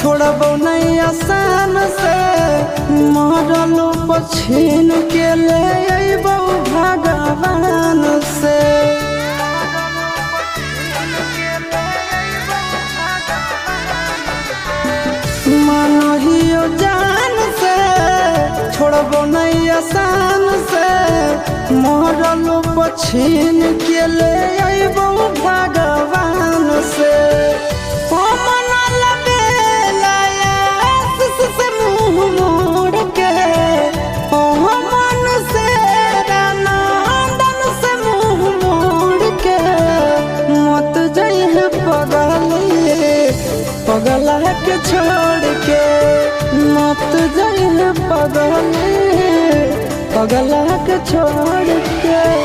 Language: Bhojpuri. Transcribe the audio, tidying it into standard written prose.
छोड़बो नहीं आसान से, मरलो पछीन के ले अइबो भगवान से। मानहियो जान से छोड़बो नहीं आसान से, मरलो पछीन के ले अइबो भगवान से। पगला के छोड़ के मत जाइए, पगला के छोड़ के।